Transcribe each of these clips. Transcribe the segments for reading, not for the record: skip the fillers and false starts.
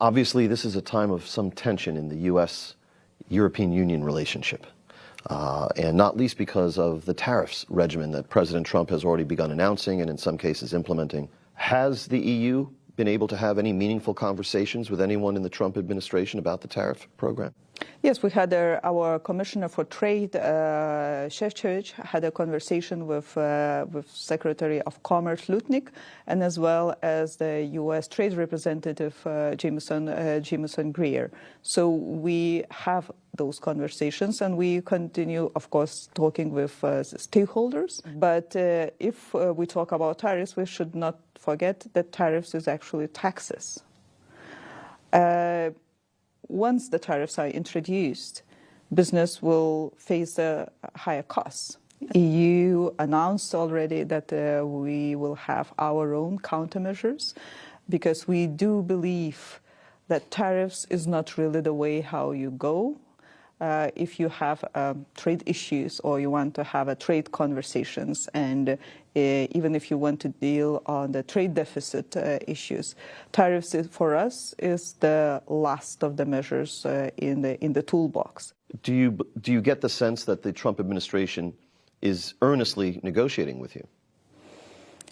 Obviously, this is a time of some tension in the U.S.-European Union relationship, and not least because of the tariffs regimen that President Trump has already begun announcing and in some cases implementing. Has the EU been able to have any meaningful conversations with anyone in the Trump administration about the tariff program? Yes, we had our Commissioner for Trade, Shevchevich, had a conversation with Secretary of Commerce Lutnick, and as well as the U.S. Trade Representative Jameson Greer. So we have those conversations, and we continue, of course, talking with stakeholders. But if we talk about tariffs, we should not forget that tariffs is actually taxes. Once the tariffs are introduced, business will face higher costs. EU announced already that we will have our own countermeasures, because we do believe that tariffs is not really the way how you go. If you have trade issues or you want to have a trade conversations, and even if you want to deal on the trade deficit issues, tariffs for us is the last of the measures in the toolbox. Do you get the sense that the Trump administration is earnestly negotiating with you?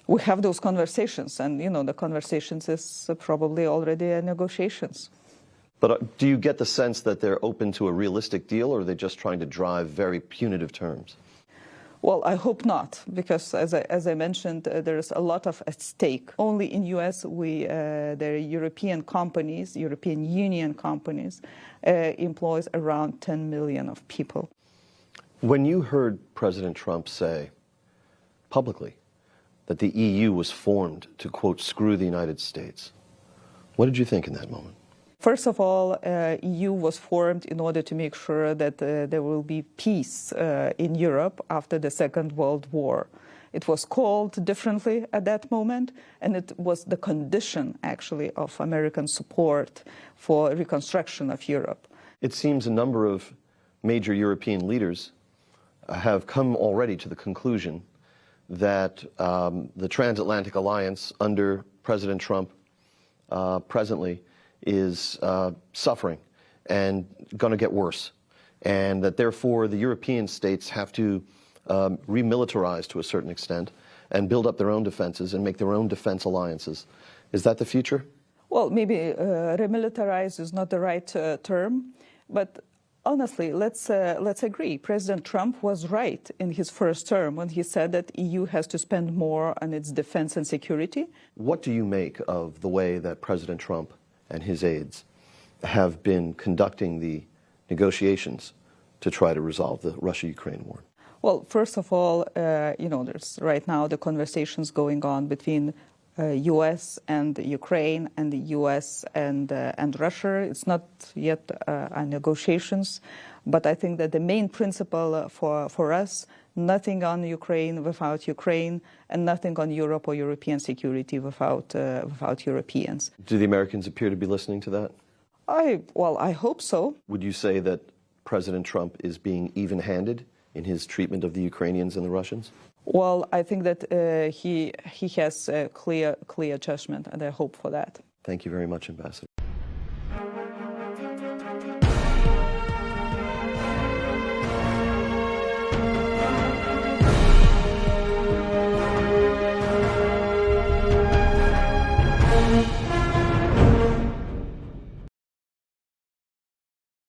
We have those conversations, and the conversations is probably already negotiations. But do you get the sense that they're open to a realistic deal, or are they just trying to drive very punitive terms? Well, I hope not, because as I mentioned, there's a lot at stake. Only in U.S. the European companies, European Union companies, employs around 10 million of people. When you heard President Trump say publicly that the EU was formed to, quote, screw the United States, what did you think in that moment? First of all, EU was formed in order to make sure that there will be peace in Europe after the Second World War. It was called differently at that moment, and it was the condition, actually, of American support for reconstruction of Europe. It seems a number of major European leaders have come already to the conclusion that the transatlantic alliance under President Trump presently is suffering and going to get worse, and that therefore the European states have to remilitarize to a certain extent and build up their own defenses and make their own defense alliances. Is that the future? Well, maybe remilitarize is not the right term, but honestly, let's agree. President Trump was right in his first term when he said that EU has to spend more on its defense and security. What do you make of the way that President Trump and his aides have been conducting the negotiations to try to resolve the Russia-Ukraine war? Well, first of all, there's right now the conversations going on between U.S. and Ukraine, and the U.S. and Russia. It's not yet negotiations, but I think that the main principle for us, nothing on Ukraine without Ukraine, and nothing on Europe or European security without Europeans. Do the Americans appear to be listening to that? I hope so. Would you say that President Trump is being even-handed in his treatment of the Ukrainians and the Russians? Well, I think that he has a clear judgment, and I hope for that. Thank you very much, Ambassador.